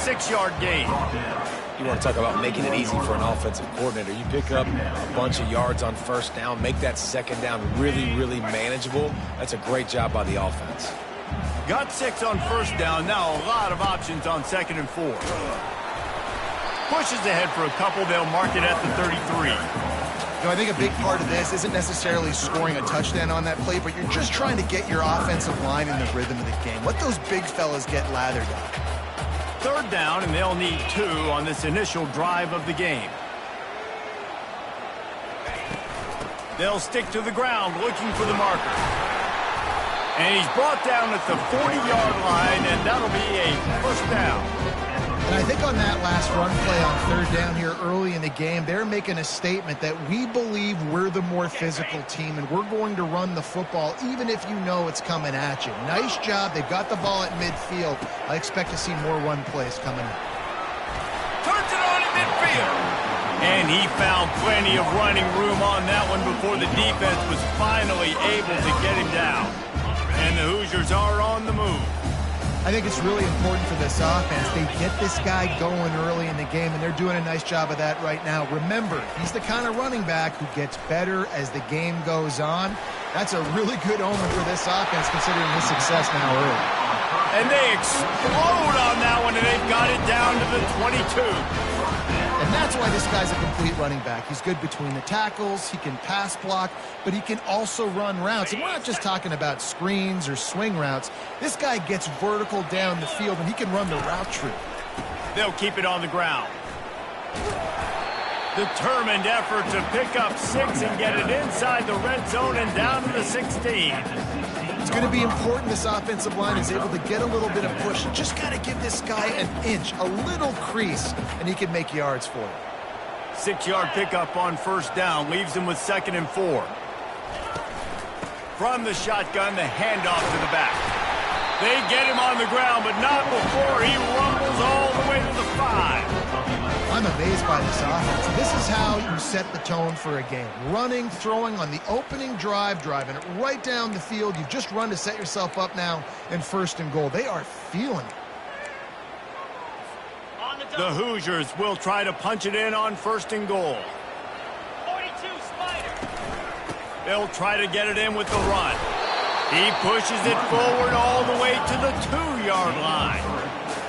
6-yard gain. You want to talk about making it easy for an offensive coordinator. You pick up a bunch of yards on first down, make that second down really, really manageable. That's a great job by the offense. Got 6 on first down. Now a lot of options on 2nd and 4. Pushes ahead for a couple. They'll mark it at the 33. I think a big part of this isn't necessarily scoring a touchdown on that play, but you're just trying to get your offensive line in the rhythm of the game. Let those big fellas get lathered up. 3rd down, and they'll need 2 on this initial drive of the game. They'll stick to the ground looking for the marker. And he's brought down at the 40-yard line, and that'll be a first down. And I think on that last run play on 3rd down here early in the game, they're making a statement that we believe we're the more physical team and we're going to run the football even if you know it's coming at you. Nice job. They've got the ball at midfield. I expect to see more run plays coming up. Turns it on in midfield. And he found plenty of running room on that one before the defense was finally able to get him down. And the Hoosiers are on the move. I think it's really important for this offense. They get this guy going early in the game, and they're doing a nice job of that right now. Remember, he's the kind of running back who gets better as the game goes on. That's a really good omen for this offense, considering his success now early. And they explode on that one, and they've got it down to the 22. And that's why this guy's a complete running back. He's good between the tackles, he can pass block, but he can also run routes. And we're not just talking about screens or swing routes. This guy gets vertical down the field, and he can run the route tree. They'll keep it on the ground. Determined effort to pick up 6 and get it inside the red zone and down to the 16. It's going to be important this offensive line is able to get a little bit of push. You just got to give this guy an inch, a little crease, and he can make yards for it. 6-yard pickup on first down leaves him with 2nd and 4. From the shotgun, the handoff to the back. They get him on the ground, but not before he rumbles all the way to the 5. I'm amazed by this offense. This is how you set the tone for a game. Running, throwing on the opening drive, driving it right down the field. You've just run to set yourself up now in 1st and goal. They are feeling it. The Hoosiers will try to punch it in on 1st and goal. 42, Spider. They'll try to get it in with the run. He pushes it forward all the way to the 2-yard line.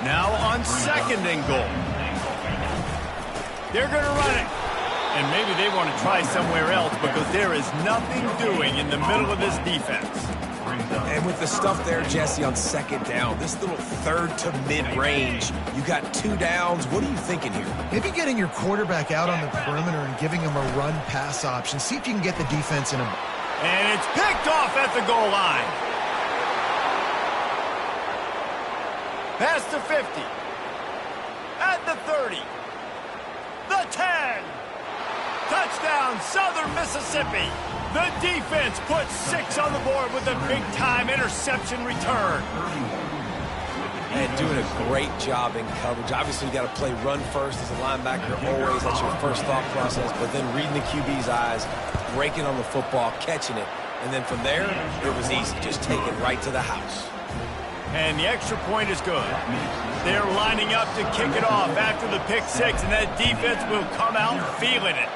Now on 2nd and goal. They're going to run it. And maybe they want to try somewhere else because there is nothing doing in the middle of this defense. And with the stuff there, Jesse, on 2nd down, this little 3rd to mid-range, you got 2 downs. What are you thinking here? Maybe getting your quarterback out on the perimeter and giving him a run-pass option. See if you can get the defense in him. And it's picked off at the goal line. Past the 50. At the 30. The 10. Touchdown, Southern Mississippi. The defense puts 6 on the board with a big-time interception return. And doing a great job in coverage. Obviously, you got to play run first as a linebacker always. That's your first thought process. But then reading the QB's eyes, breaking on the football, catching it. And then from there, it was easy. Just take it right to the house. And the extra point is good. They're lining up to kick it off after the pick 6, and that defense will come out feeling it.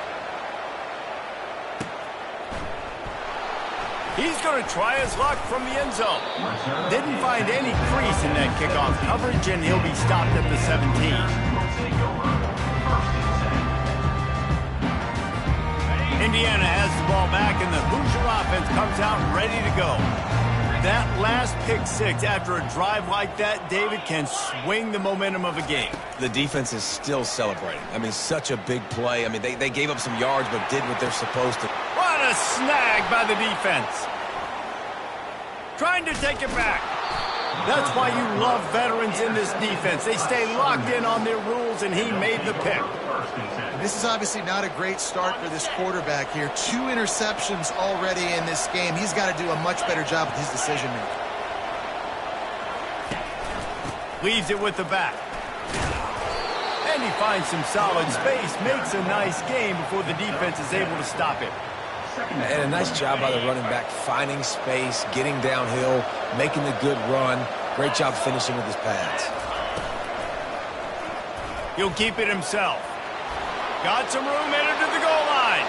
He's going to try his luck from the end zone. Didn't find any crease in that kickoff coverage, and he'll be stopped at the 17. Indiana has the ball back, and the Hoosier offense comes out ready to go. That last pick 6 after a drive like that, David, can swing the momentum of a game. The defense is still celebrating. I mean, such a big play. I mean, they gave up some yards but did what they're supposed to. What a snag by the defense. Trying to take it back. That's why you love veterans in this defense. They stay locked in on their rules, and he made the pick. This is obviously not a great start for this quarterback here. 2 interceptions already in this game. He's got to do a much better job with his decision-making. Leaves it with the back. And he finds some solid space, makes a nice game before the defense is able to stop him. And a nice job by the running back, finding space, getting downhill, making the good run. Great job finishing with his pads. He'll keep it himself. Got some room headed to the goal line.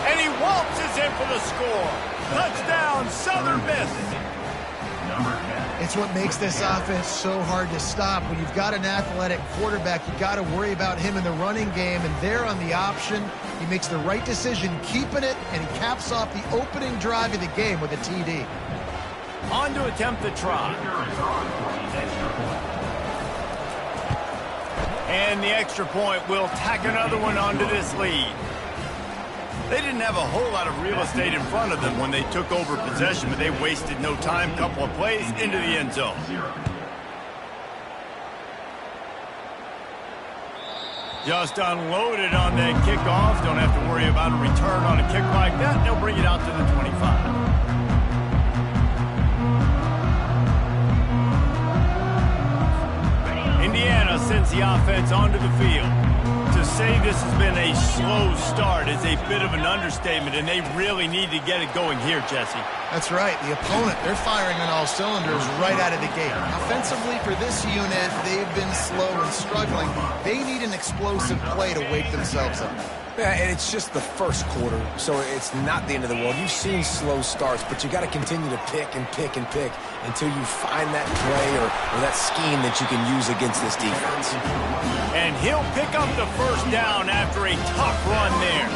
And he waltzes in for the score. Touchdown, Southern Miss. It's what makes this offense so hard to stop. When you've got an athletic quarterback, you got to worry about him in the running game, and there on the option, he makes the right decision keeping it, and he caps off the opening drive of the game with a TD. On to attempt the try. And the extra point will tack another one onto this lead. They didn't have a whole lot of real estate in front of them when they took over possession, but they wasted no time. Couple of plays into the end zone. Just unloaded on that kickoff. Don't have to worry about a return on a kick like that. They'll bring it out to the 25. Indiana sends the offense onto the field. To say this has been a slow start is a bit of an understatement, and they really need to get it going here, Jesse. That's right. The opponent, they're firing on all cylinders right out of the gate. Offensively, for this unit, they've been slow and struggling. They need an explosive play to wake themselves up. Yeah, and it's just the first quarter, so it's not the end of the world. You've seen slow starts, but you got to continue to pick and pick and pick until you find that play or that scheme that you can use against this defense. And he'll pick up the first down after a tough run there.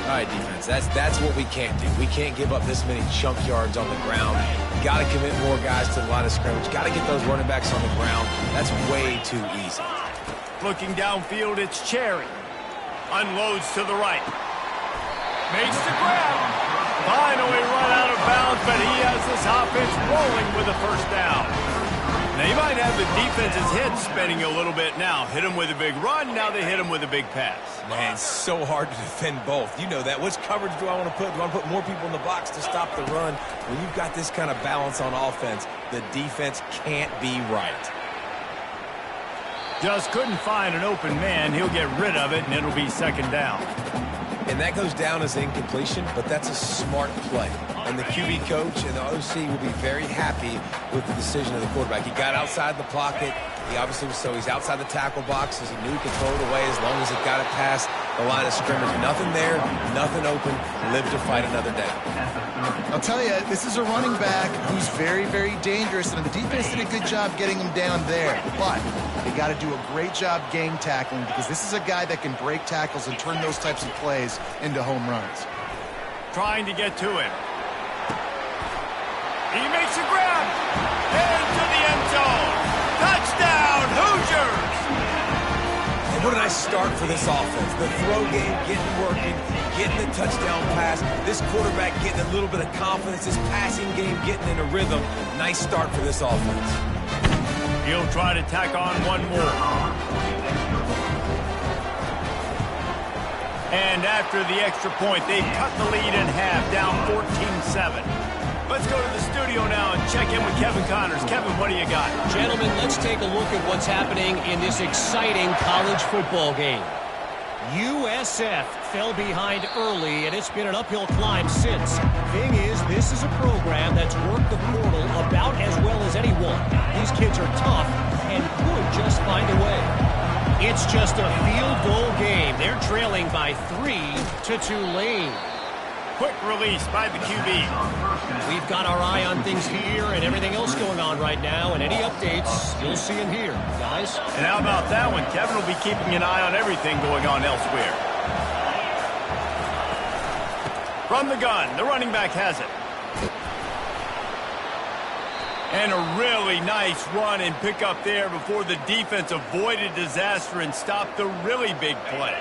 All right, defense, that's what we can't do. We can't give up this many chunk yards on the ground. Got to commit more guys to the line of scrimmage. Got to get those running backs on the ground. That's way too easy. Looking downfield, it's Cherry. Unloads to the right. Makes the grab. Finally run out of bounds, but he has this offense rolling with a first down. Now, you might have the defense's head spinning a little bit now. Hit him with a big run, now they hit him with a big pass. Man, it's so hard to defend both. You know that. Which coverage do I want to put? Do I want to put more people in the box to stop the run? When you've got this kind of balance on offense, the defense can't be right. Just couldn't find an open man. He'll get rid of it, and it'll be second down. And that goes down as incompletion, but that's a smart play. And the QB coach and the OC will be very happy with the decision of the quarterback. He got outside the pocket. He obviously was he's outside the tackle box as he knew he could throw it away as long as it got it past the line of scrimmage. Nothing there, nothing open. Live to fight another day. I'll tell you, this is a running back who's very, very dangerous, and the defense did a good job getting him down there. But they got to do a great job game tackling because this is a guy that can break tackles and turn those types of plays into home runs. Trying to get to him. He makes a grab. Into the end zone. Touchdown, Hoosiers! And what a nice start for this offense. The throw game getting working, getting the touchdown pass. This quarterback getting a little bit of confidence. This passing game getting in a rhythm. Nice start for this offense. He'll try to tack on one more. And after the extra point, they've cut the lead in half, down 14-7. Let's go to the studio now and check in with Kevin Connors. Kevin, what do you got? Gentlemen, let's take a look at what's happening in this exciting college football game. USF fell behind early, and it's been an uphill climb since. Thing is, this is a program that's worked the portal about as well as anyone. These kids are tough and could just find a way. It's just a field goal game. They're trailing by 3 to Tulane. Quick release by the QB. We've got our eye on things here and everything else going on right now, and any updates, you'll see them here, guys. And how about that one? Kevin will be keeping an eye on everything going on elsewhere. From the gun, the running back has it. And a really nice run and pick up there before the defense avoided disaster and stopped the really big play.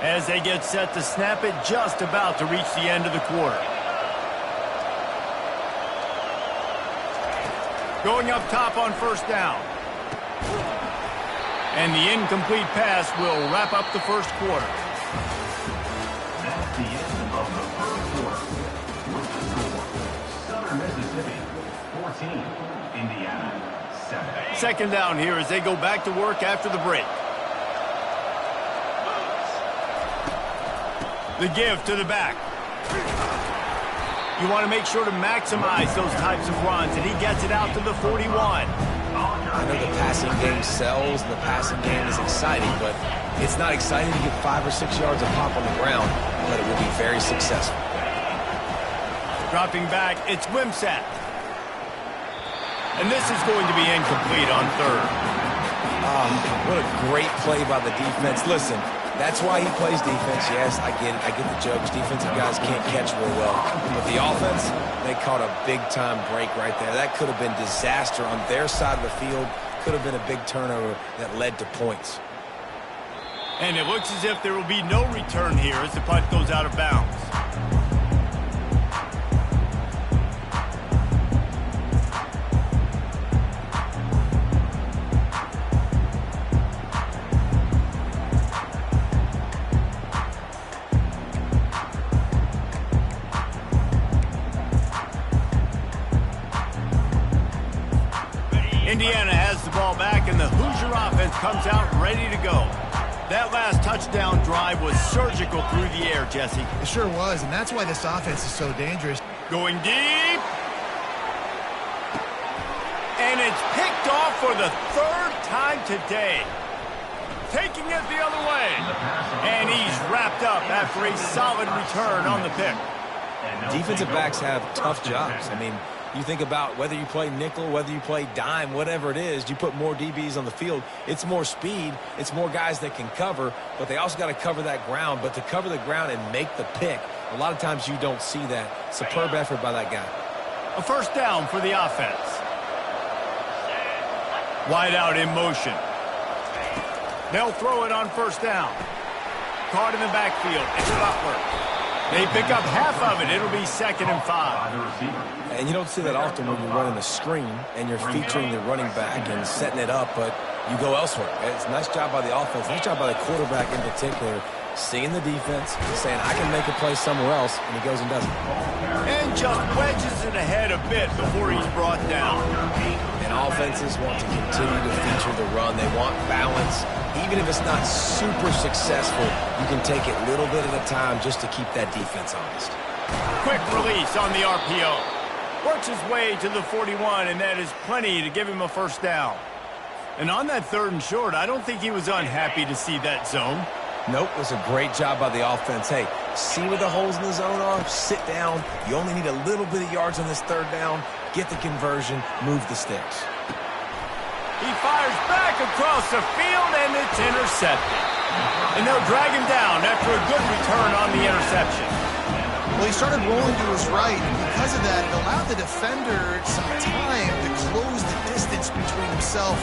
As they get set to snap it, just about to reach the end of the quarter. Going up top on first down. And the incomplete pass will wrap up the first quarter. That's the end of the first quarter. With the score, Southern Mississippi 14, Indiana 7. Second down here as they go back to work after the break. The give to the back. You want to make sure to maximize those types of runs, and he gets it out to the 41. I know the passing game sells and the passing game is exciting, but it's not exciting to get 5 or 6 yards of pop on the ground, but it will be very successful. Dropping back, it's Wimsatt. And this is going to be incomplete on third. What a great play by the defense. Listen, that's why he plays defense. Yes, I get it. I get the jokes. Defensive guys can't catch real well. But the offense, they caught a big-time break right there. That could have been disaster on their side of the field. Could have been a big turnover that led to points. And it looks as if there will be no return here as the punt goes out of bounds. Indiana has the ball back, and the Hoosier offense comes out ready to go. That last touchdown drive was surgical through the air, Jesse. It sure was, and that's why this offense is so dangerous. Going deep. And it's picked off for the third time today. Taking it the other way. And he's wrapped up after a solid return on the pick. Defensive backs have tough jobs. I mean, you think about whether you play nickel, whether you play dime, whatever it is, you put more DBs on the field. It's more speed. It's more guys that can cover, but they also got to cover that ground. But to cover the ground and make the pick, a lot of times you don't see that. Superb effort by that guy. A first down for the offense. Wide out in motion. They'll throw it on first down. Caught in the backfield. It's Butler. They pick up half of it. It'll be 2nd and 5. And you don't see that often when you're running a screen and you're featuring the running back and setting it up, but you go elsewhere. It's a nice job by the offense, nice job by the quarterback in particular, seeing the defense, saying, I can make a play somewhere else, and he goes and does it. And just wedges it ahead a bit before he's brought down. And offenses want to continue to feature the run. They want balance. Even if it's not super successful, you can take it little bit at a time just to keep that defense honest. Quick release on the RPO. Works his way to the 41, and that is plenty to give him a first down. And on that 3rd and short, I don't think he was unhappy to see that zone. Nope, it was a great job by the offense. Hey, see where the holes in the zone are? Sit down. You only need a little bit of yards on this 3rd down. Get the conversion. Move the sticks. He fires back across the field, and it's intercepted. And they'll drag him down after a good return on the interception. Well, he started rolling to his right, and because of that, it allowed the defender some time to close the distance between himself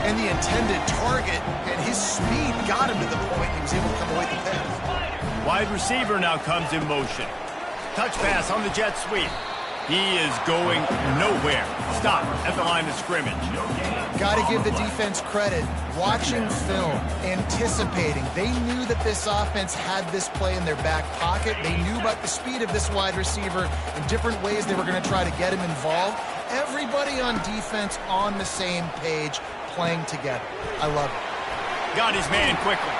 and the intended target, and his speed got him to the point he was able to come away with the pick. Wide receiver now comes in motion. Touch pass on the jet sweep. He is going nowhere. Stop at the line of scrimmage. Got to give the defense credit. Watching film, anticipating. They knew that this offense had this play in their back pocket. They knew about the speed of this wide receiver and different ways they were going to try to get him involved. Everybody on defense on the same page, playing together. I love it. Got his man quickly.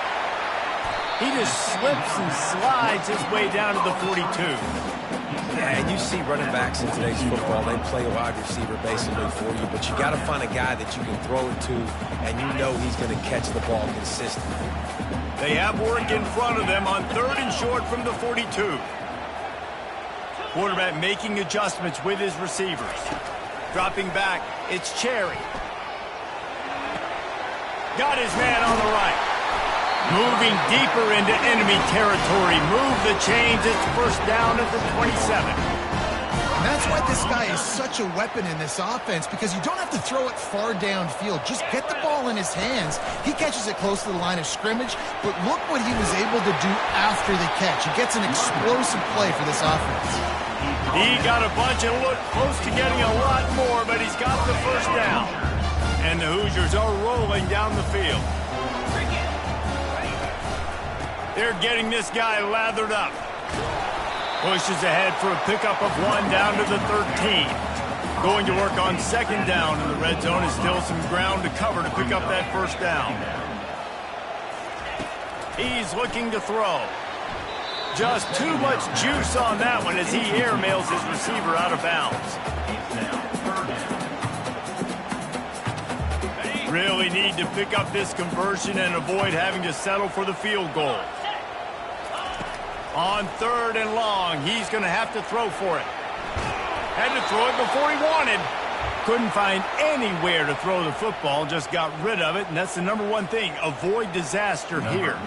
He just slips and slides his way down to the 42. Yeah, and you see running backs in today's football, they play a wide receiver basically for you, but you got to find a guy that you can throw it to, and you know he's going to catch the ball consistently. They have work in front of them on 3rd and short from the 42. Quarterback making adjustments with his receivers. Dropping back, it's Cherry. Got his man on the right. Moving deeper into enemy territory. Move the chains. It's first down at the 27. And that's why this guy is such a weapon in this offense, because you don't have to throw it far downfield. Just get the ball in his hands. He catches it close to the line of scrimmage, but look what he was able to do after the catch. He gets an explosive play for this offense. He got a bunch and looked close to getting a lot more, but he's got the first down. And the Hoosiers are rolling down the field. They're getting this guy lathered up. Pushes ahead for a pickup of 1 down to the 13. Going to work on 2nd down, and the red zone is still some ground to cover to pick up that first down. He's looking to throw. Just too much juice on that one as he airmails his receiver out of bounds. Really need to pick up this conversion and avoid having to settle for the field goal. On 3rd and long, he's going to have to throw for it. Had to throw it before he wanted. Couldn't find anywhere to throw the football, just got rid of it, and that's the number one thing. Avoid disaster here.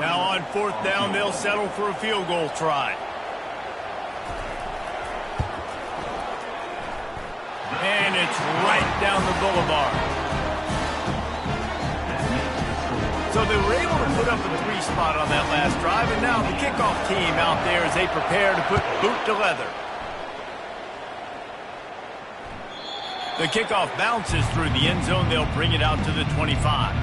Now on 4th down, they'll settle for a field goal try. And it's right down the boulevard. So they were able to put up a 3 spot on that last drive, and now the kickoff team out there as they prepare to put boot to leather. The kickoff bounces through the end zone. They'll bring it out to the 25.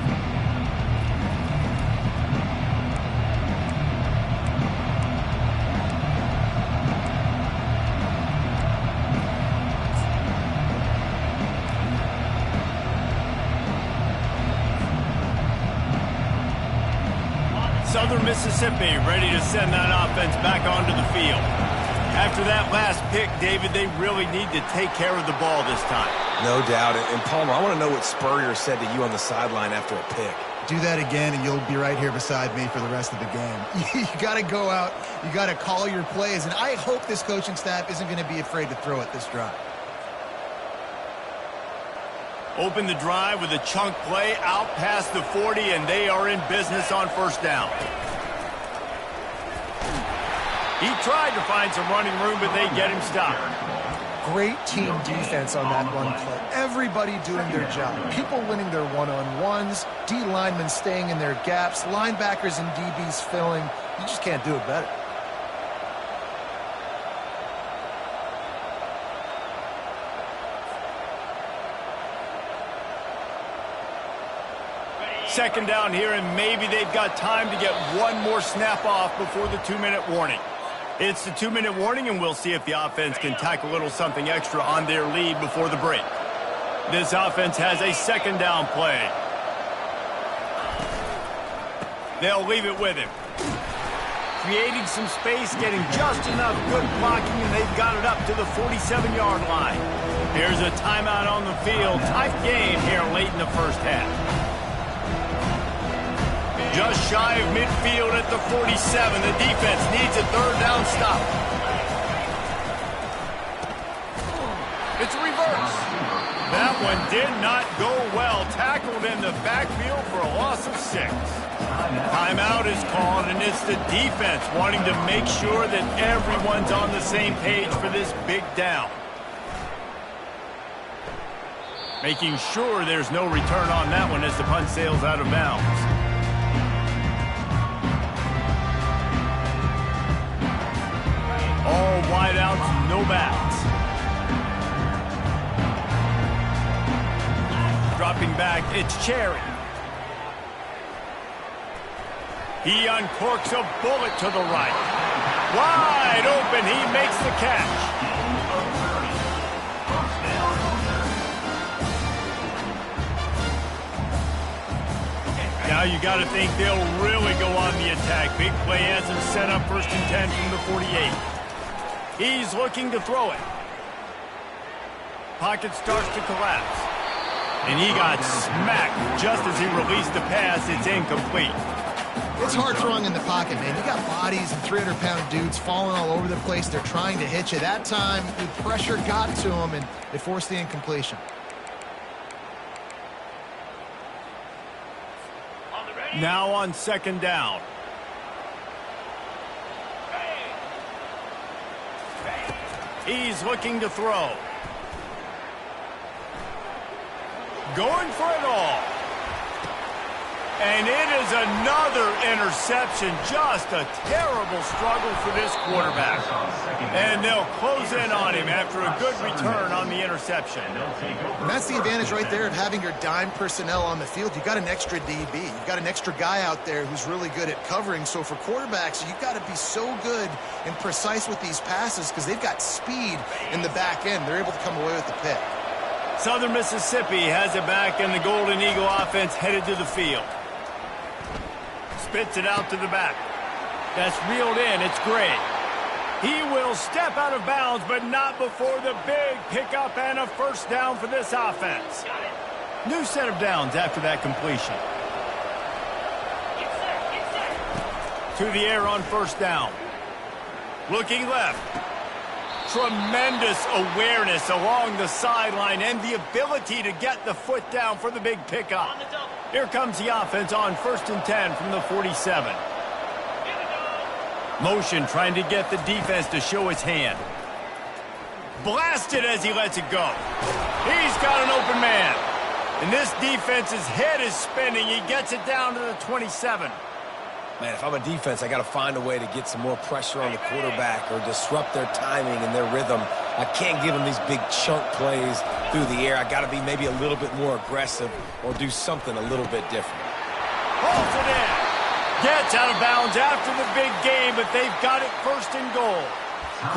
Southern Mississippi ready to send that offense back onto the field. After that last pick, David, they really need to take care of the ball this time. No doubt. And Palmer, I want to know what Spurrier said to you on the sideline after a pick. Do that again, and you'll be right here beside me for the rest of the game. You got to go out. You got to call your plays, and I hope this coaching staff isn't going to be afraid to throw it this drive. Open the drive with a chunk play out past the 40, and they are in business on 1st down. He tried to find some running room, but they get him stopped. Great team defense on that one play. Everybody doing their job. People winning their one-on-ones, D linemen staying in their gaps, linebackers and DBs filling. You just can't do it better. Second down here, and maybe they've got time to get one more snap off before the 2-minute warning. It's the 2-minute warning, and we'll see if the offense can tack a little something extra on their lead before the break. This offense has a 2nd down play. They'll leave it with him. Creating some space, getting just enough good blocking, and they've got it up to the 47-yard line. Here's a timeout on the field. Tight game here late in the first half. Just shy of midfield at the 47. The defense needs a 3rd down stop. It's a reverse. That one did not go well. Tackled in the backfield for a loss of 6. Timeout is called, and it's the defense wanting to make sure that everyone's on the same page for this big down. Making sure there's no return on that one as the punt sails out of bounds. All wideouts, no backs. Dropping back, it's Cherry. He uncorks a bullet to the right. Wide open, he makes the catch. Now you got to think they'll really go on the attack. Big play has him set up 1st and 10 from the 48. He's looking to throw it. Pocket starts to collapse. And he got smacked just as he released the pass. It's incomplete. It's hard throwing in the pocket, man. You got bodies and 300-pound dudes falling all over the place. They're trying to hit you. That time, the pressure got to him, and it forced the incompletion. Now on 2nd down. He's looking to throw. Going for it all. And it is another interception. Just a terrible struggle for this quarterback. And they'll close in on him after a good return on the interception. And that's the advantage right there of having your dime personnel on the field. You've got an extra DB. You've got an extra guy out there who's really good at covering. So for quarterbacks, you've got to be so good and precise with these passes because they've got speed in the back end. They're able to come away with the pick. Southern Mississippi has it back, and the Golden Eagle offense headed to the field. Spits it out to the back. That's reeled in. It's Gray. He will step out of bounds, but not before the big pickup and a 1st down for this offense. New set of downs after that completion. To the air on first down. Looking left. Tremendous awareness along the sideline and the ability to get the foot down for the big pickup. Here comes the offense on 1st and 10 from the 47. Motion trying to get the defense to show his hand. Blasted as he lets it go. He's got an open man. And this defense's head is spinning. He gets it down to the 27. Man, if I'm a defense, I got to find a way to get some more pressure on the quarterback or disrupt their timing and their rhythm. I can't give them these big chunk plays through the air. I got to be maybe a little bit more aggressive or do something a little bit different. Holds it in. Gets out of bounds after the big game, but they've got it 1st and goal.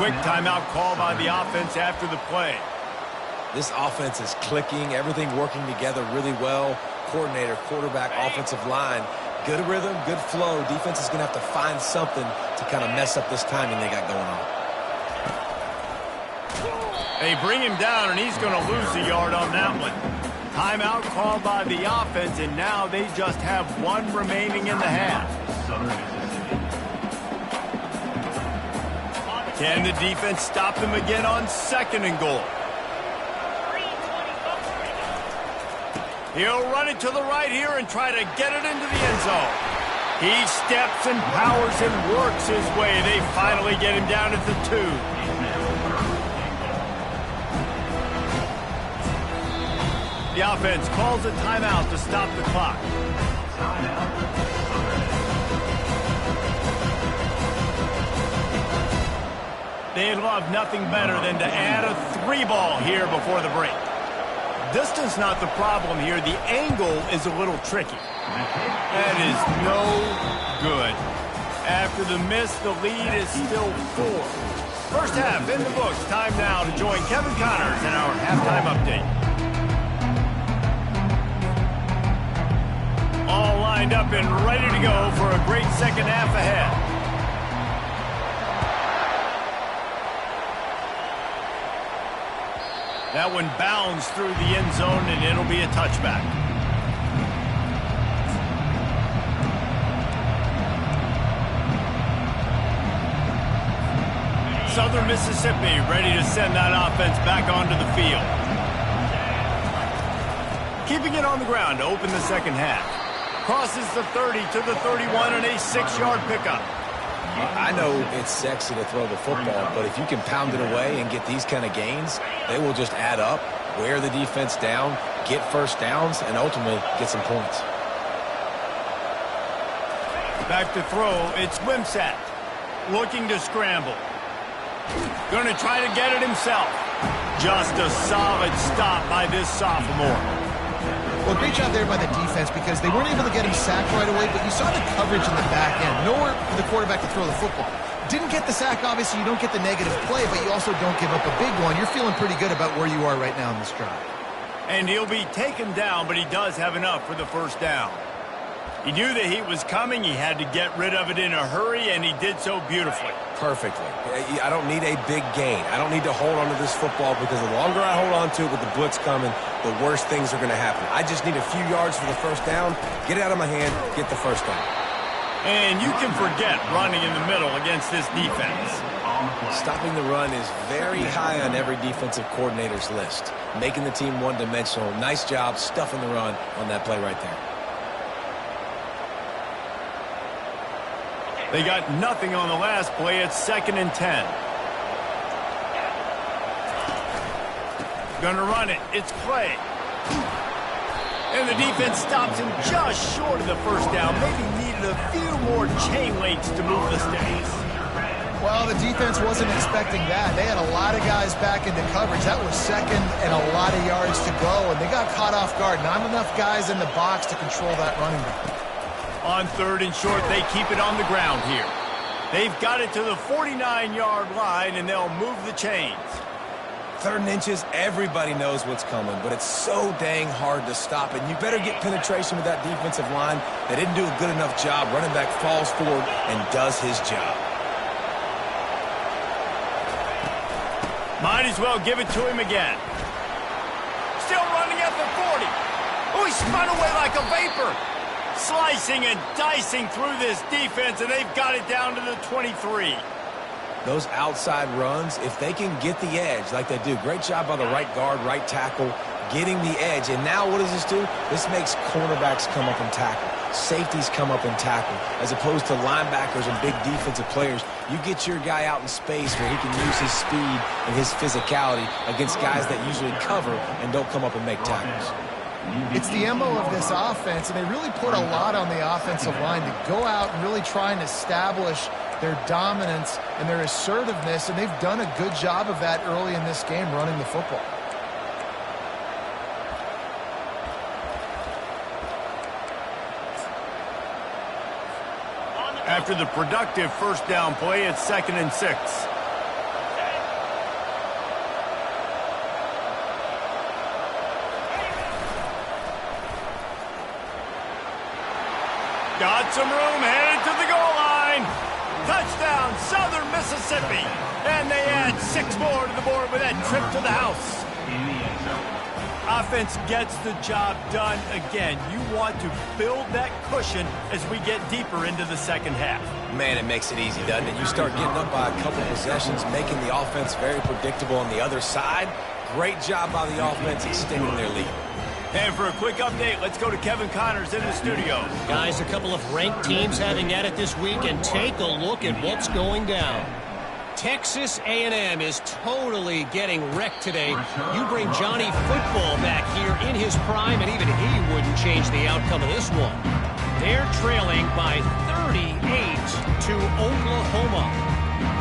Quick timeout call by the offense after the play. This offense is clicking, everything working together really well. Coordinator, quarterback, offensive line. Good rhythm, good flow. Defense is going to have to find something to kind of mess up this timing they got going on. They bring him down, and he's going to lose a yard on that one. Timeout called by the offense, and now they just have 1 remaining in the half. Can the defense stop them again on 2nd and goal? He'll run it to the right here and try to get it into the end zone. He steps and powers and works his way. They finally get him down at the 2. The offense calls a timeout to stop the clock. They'd love nothing better than to add a 3 ball here before the break. Distance not the problem here. The angle is a little tricky. That is no good. After the miss, the lead is still 4. First half in the books. Time now to join Kevin Connors in our halftime update. All lined up and ready to go for a great second half ahead. That one bounds through the end zone, and it'll be a touchback. Southern Mississippi ready to send that offense back onto the field. Keeping it on the ground to open the second half. Crosses the 30 to the 31 and a 6-yard pickup. I know it's sexy to throw the football, but if you can pound it away and get these kind of gains, they will just add up, wear the defense down, get first downs, and ultimately get some points. Back to throw, it's Wimsatt. Looking to scramble. Going to try to get it himself. Just a solid stop by this sophomore. Well, great job there by the defense because they weren't able to get him sacked right away, but you saw the coverage in the back end. Nowhere for the quarterback to throw the football. Didn't get the sack, obviously. You don't get the negative play, but you also don't give up a big one. You're feeling pretty good about where you are right now in this drive. And he'll be taken down, but he does have enough for the first down. He knew the heat was coming. He had to get rid of it in a hurry, and he did so beautifully. Perfectly. I don't need a big gain. I don't need to hold on to this football because the longer I hold on to it with the blitz coming, the worse things are going to happen. I just need a few yards for the first down, get it out of my hand, get the first down. And you can forget running in the middle against this defense. Stopping the run is very high on every defensive coordinator's list. Making the team one-dimensional. Nice job stuffing the run on that play right there. They got nothing on the last play. It's 2nd and 10. Gonna run it. It's Clay. And the defense stops him just short of the first down. Maybe needed a few more chain links to move the sticks. Well, the defense wasn't expecting that. They had a lot of guys back into coverage. That was 2nd and a lot of yards to go, and they got caught off guard. Not enough guys in the box to control that running back. On 3rd and short, they keep it on the ground here. They've got it to the 49-yard line, and they'll move the chains. 3rd and inches, everybody knows what's coming, but it's so dang hard to stop it. You better get penetration with that defensive line. They didn't do a good enough job. Running back falls forward and does his job. Might as well give it to him again. Still running at the 40. Oh, he spun away like a vapor. Slicing and dicing through this defense, and they've got it down to the 23. Those outside runs, if they can get the edge like they do, great job by the right guard, right tackle, getting the edge. And now what does this do? This makes cornerbacks come up and tackle. Safeties come up and tackle. As opposed to linebackers and big defensive players, you get your guy out in space where he can use his speed and his physicality against guys that usually cover and don't come up and make tackles. It's the MO of this offense, and they really put a lot on the offensive line to go out and really try and establish their dominance and their assertiveness, and they've done a good job of that early in this game running the football. After the productive first down play, it's 2nd and 6. Got some room, headed to the goal line. Touchdown, Southern Mississippi. And they add 6 more to the board with that trip to the house. Offense gets the job done again. You want to build that cushion as we get deeper into the second half. Man, it makes it easy, doesn't it? You start getting up by a couple possessions, making the offense very predictable on the other side. Great job by the offense extending their lead. And for a quick update, let's go to Kevin Connors in the studio. Guys, a couple of ranked teams having at it this week, and take a look at what's going down. Texas A&M is totally getting wrecked today. You bring Johnny Football back here in his prime, and even he wouldn't change the outcome of this one. They're trailing by 38 to Oklahoma.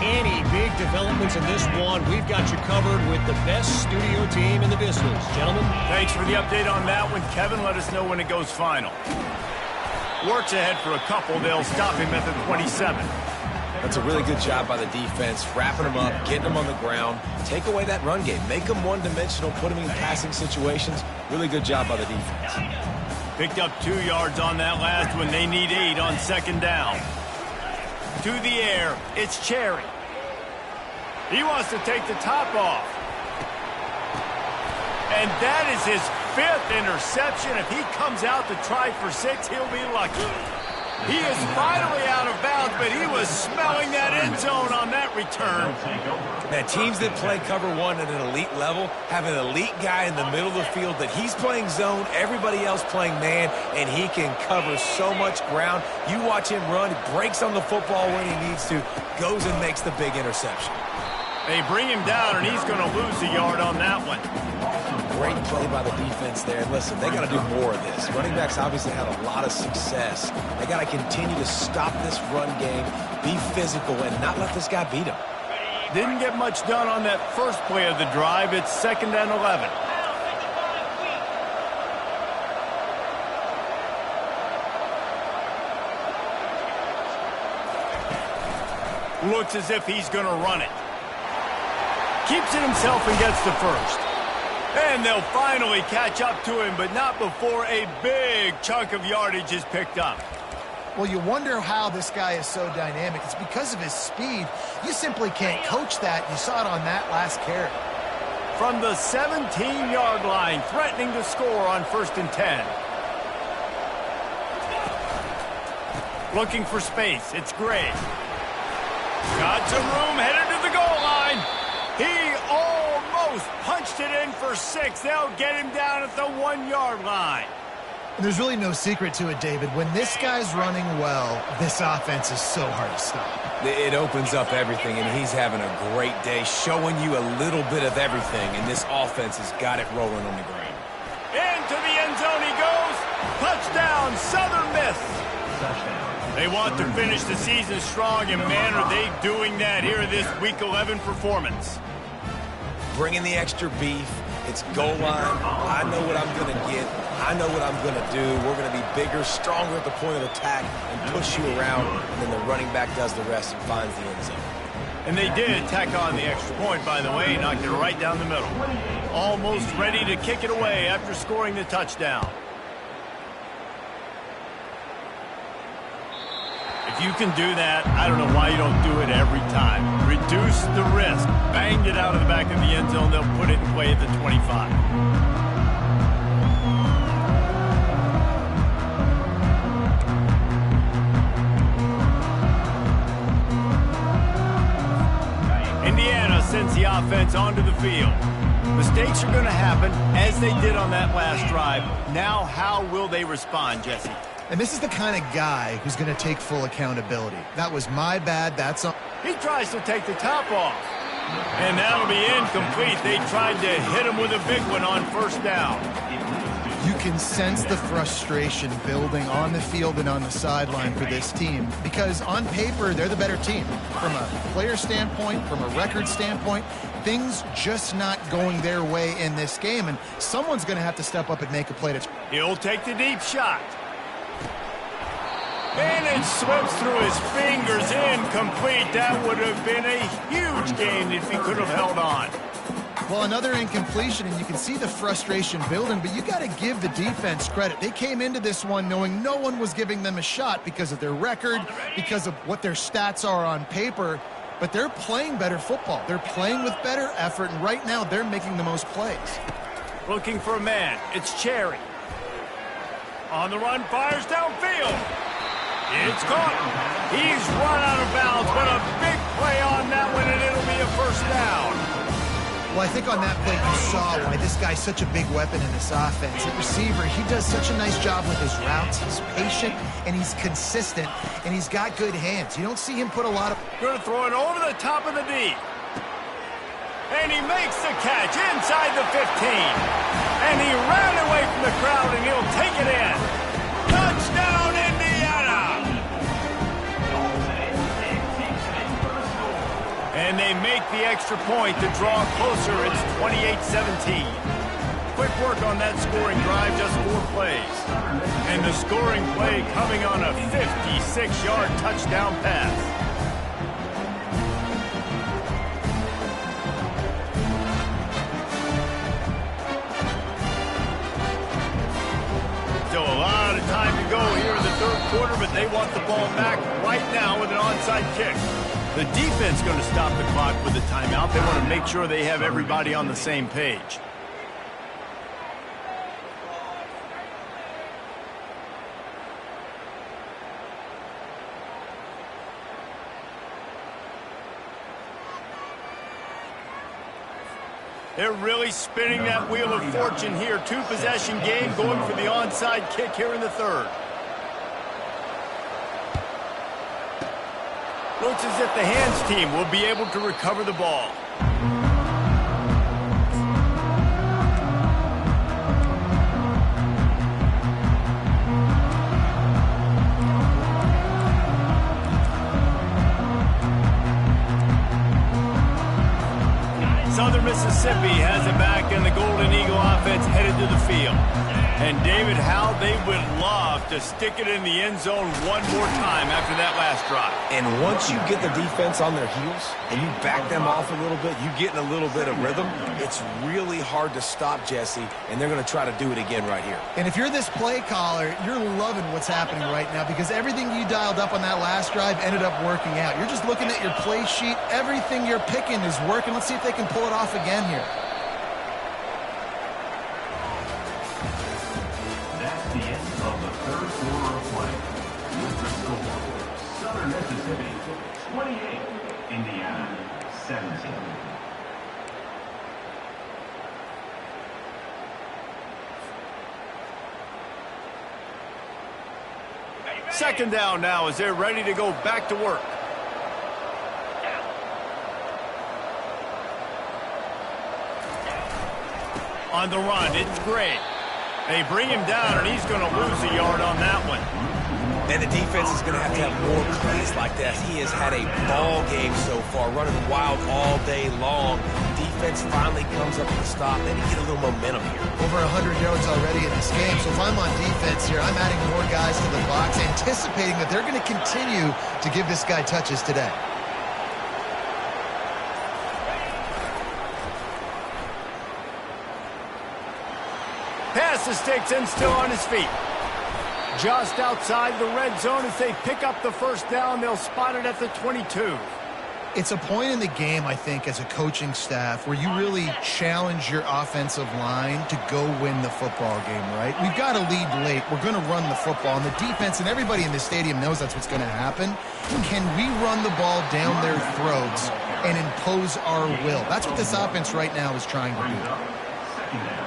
Any big developments in this one, we've got you covered with the best studio team in the business. Gentlemen. Thanks for the update on that one. Kevin, let us know when it goes final. Works ahead for a couple. They'll stop him at the 27. That's a really good job by the defense, wrapping them up, getting them on the ground. Take away that run game. Make them one-dimensional, put them in passing situations. Really good job by the defense. Picked up 2 yards on that last one. They need 8 on 2nd down. To the air, it's Cherry. He wants to take the top off. And that is his 5th interception. If he comes out to try for 6, he'll be lucky. He is finally out of bounds, but he was smelling that end zone on that return. Now, teams that play cover 1 at an elite level have an elite guy in the middle of the field that he's playing zone, everybody else playing man, and he can cover so much ground. You watch him run, he breaks on the football when he needs to, goes and makes the big interception. They bring him down, and he's going to lose a yard on that one. Great play by the defense there. And listen, they got to do more of this. Running backs obviously had a lot of success. They got to continue to stop this run game, be physical, and not let this guy beat them. Didn't get much done on that first play of the drive. It's 2nd and 11. Looks as if he's going to run it. Keeps it himself and gets the first. And they'll finally catch up to him, but not before a big chunk of yardage is picked up. Well, you wonder how this guy is so dynamic. It's because of his speed. You simply can't coach that. You saw it on that last carry. From the 17-yard line, threatening to score on 1st and 10. Looking for space. It's Gray. Got some room, headed to the goal line. He almost punched it in for 6. They'll get him down at the 1-yard line. And there's really no secret to it, David. When this guy's running well, this offense is so hard to stop. It opens up everything, and he's having a great day, showing you a little bit of everything, and this offense has got it rolling on the ground. Into the end zone he goes. Touchdown, Southern Miss. They want to finish the season strong, and man, are they doing that here in this Week 11 performance. Bringing the extra beef. It's goal line. I know what I'm going to get. I know what I'm going to do. We're going to be bigger, stronger at the point of attack and push you around, and then the running back does the rest and finds the end zone. And they did tack on the extra point, by the way, knocked it right down the middle. Almost ready to kick it away after scoring the touchdown. If you can do that, I don't know why you don't do it every time. Reduce the risk. Banged it out of the back of the end zone. They'll put it in play at the 25. offense onto the field. Mistakes are going to happen, as they did on that last drive. Now, how will they respond, Jesse? And this is the kind of guy who's going to take full accountability. That was my bad. That's on. He tries to take the top off. And that'll be incomplete. They tried to hit him with a big one on first down. You can sense the frustration building on the field and on the sideline for this team because on paper, they're the better team. From a player standpoint, from a record standpoint, things just not going their way in this game, and someone's going to have to step up and make a play. He'll take the deep shot. And it slips through his fingers, incomplete. That would have been a huge gain if he could have held on. Well, another incompletion, and you can see the frustration building, but you got to give the defense credit. They came into this one knowing no one was giving them a shot because of their record, because of what their stats are on paper, but they're playing better football. They're playing with better effort, and right now they're making the most plays. Looking for a man. It's Cherry. On the run, fires downfield. It's caught. He's run out of bounds, but a big play on that one, and it'll be a first down. Well, I think on that play you saw why this guy's such a big weapon in this offense. At receiver, he does such a nice job with his routes. He's patient, and he's consistent, and he's got good hands. You don't see him put a lot of... Going to throw it over the top of the D. And he makes the catch inside the 15. And he ran away from the crowd, and he'll take it in. Touchdown, Indiana! And they make the extra point to draw closer. It's 28-17. Quick work on that scoring drive, just 4 plays. And the scoring play coming on a 56-yard touchdown pass. Still a lot of time to go here in the third quarter, but they want the ball back right now with an onside kick. The defense going to stop the clock with a timeout. They want to make sure they have everybody on the same page. They're really spinning that wheel of fortune here. 2-possession game, going for the onside kick here in the third. Looks as if the hands team will be able to recover the ball. Southern Mississippi has it back, and the Golden Eagle offense headed to the field. And David, how they would love to stick it in the end zone one more time after that last drive. And once you get the defense on their heels and you back them off a little bit, you get in a little bit of rhythm, it's really hard to stop, Jesse, and they're going to try to do it again right here. And if you're this play caller, you're loving what's happening right now because everything you dialed up on that last drive ended up working out. You're just looking at your play sheet. Everything you're picking is working. Let's see if they can pull it off again here. That's the end of the third quarter of play. With the score, Southern Mississippi 28, Indiana 17. Second down now as they're ready to go back to work. On the run, it's great. They bring him down, and he's going to lose a yard on that one. And the defense is going to have more plays like that. He has had a ball game so far, running wild all day long. Defense finally comes up with a stop. Then you get a little momentum here. Over 100 yards already in this game. So if I'm on defense here, I'm adding more guys to the box, anticipating that they're going to continue to give this guy touches today. Pass the sticks and still on his feet. Just outside the red zone as they pick up the first down. They'll spot it at the 22. It's a point in the game, I think, as a coaching staff where you really challenge your offensive line to go win the football game, right? We've got to lead late. We're going to run the football. And the defense and everybody in the stadium knows that's what's going to happen. Can we run the ball down their throats and impose our will. That's what this offense right now is trying to do. Second down.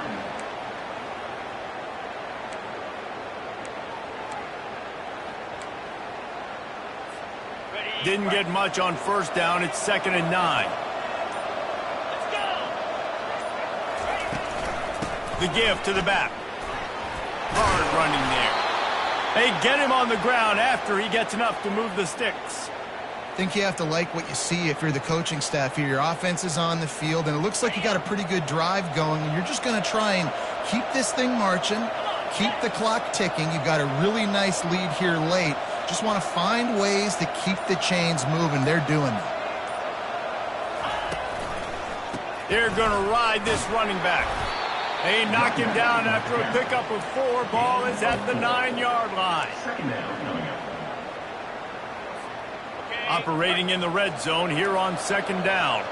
Didn't get much on first down. It's 2nd and 9. Let's go. The give to the back. Hard running there. They get him on the ground after he gets enough to move the sticks. I think you have to like what you see if you're the coaching staff here. Your offense is on the field, and it looks like you got a pretty good drive going, and you're just going to try and keep this thing marching, keep the clock ticking. You've got a really nice lead here late. Just want to find ways to keep the chains moving. They're doing that. They're going to ride this running back. They knock him down after a pickup of 4. Ball is at the 9-yard line. Second down coming up. Okay. Operating in the red zone here on 2nd down.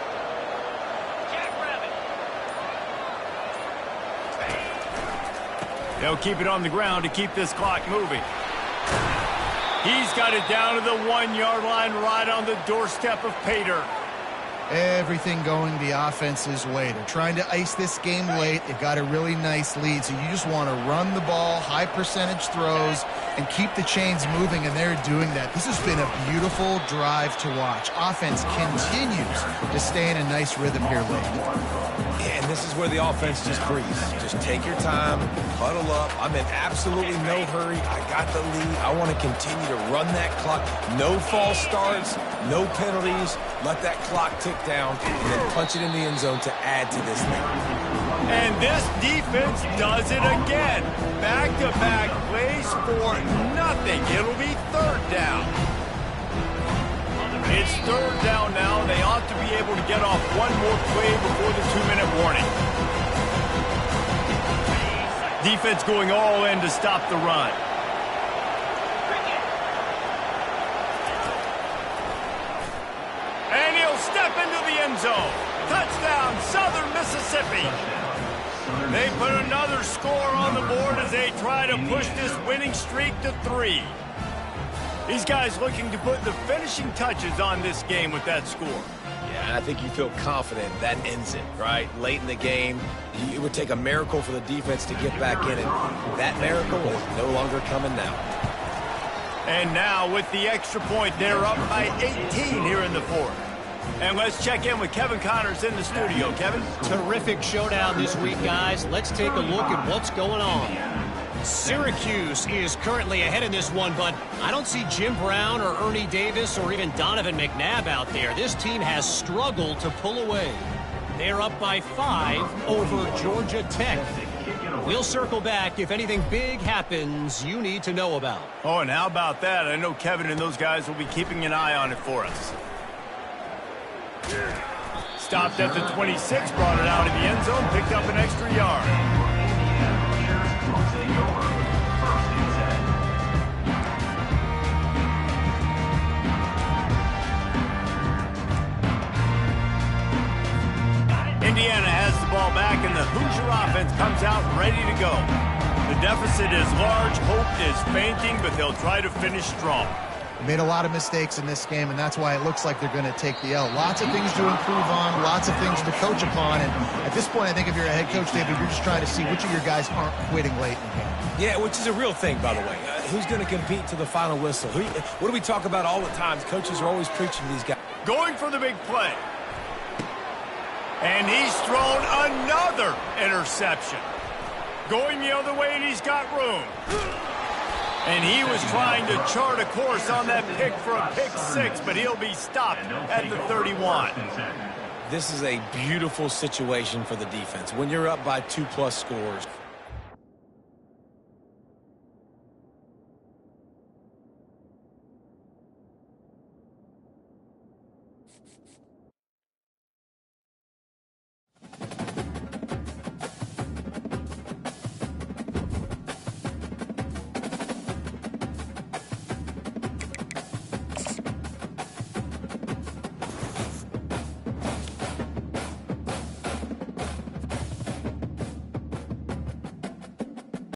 Jackrabbit. They'll keep it on the ground to keep this clock moving. He's got it down to the 1-yard line right on the doorstep of pay dirt. Everything going the offense's way. They're trying to ice this game late. They've got a really nice lead, so you just want to run the ball, high percentage throws, and keep the chains moving, and they're doing that. This has been a beautiful drive to watch. Offense continues to stay in a nice rhythm here late. And this is where the offense just breathes. Just take your time, huddle up. I'm in absolutely no hurry. I got the lead. I want to continue to run that clock. No false starts, no penalties. Let that clock tick down and then punch it in the end zone to add to this lead. And this defense does it again. Back-to-back plays for nothing. It'll be 3rd down. It's 3rd down now. They ought to be able to get off one more play before the 2-minute warning. Defense going all in to stop the run. And he'll step into the end zone. Touchdown, Southern Mississippi. They put another score on the board as they try to push this winning streak to 3. These guys looking to put the finishing touches on this game with that score. Yeah, and I think you feel confident that ends it, right? Late in the game, it would take a miracle for the defense to get back in it. That miracle is no longer coming now. And now with the extra point, they're up by 18 here in the 4th. And let's check in with Kevin Connors in the studio. Kevin? Terrific showdown this week, guys. Let's take a look at what's going on. Syracuse is currently ahead in this one, but I don't see Jim Brown or Ernie Davis or even Donovan McNabb out there. This team has struggled to pull away. They're up by 5 over Georgia Tech. We'll circle back if anything big happens you need to know about. Oh, and how about that? I know Kevin and those guys will be keeping an eye on it for us. Stopped at the 26, brought it out in the end zone, picked up an extra yard. Indiana has the ball back, and the Hoosier offense comes out ready to go. The deficit is large, hope is fainting, but they'll try to finish strong. They made a lot of mistakes in this game, and that's why it looks like they're going to take the L. Lots of things to improve on, lots of things to coach upon, and at this point, I think if you're a head coach, David, you're just trying to see which of your guys aren't quitting late in the game. Yeah, which is a real thing, by the way. Who's going to compete to the final whistle? What do we talk about all the time? Coaches are always preaching to these guys. Going for the big play. And he's thrown another interception. Going the other way, and he's got room. And he was trying to chart a course on that pick for a pick 6, but he'll be stopped at the 31. This is a beautiful situation for the defense. When you're up by 2+ scores.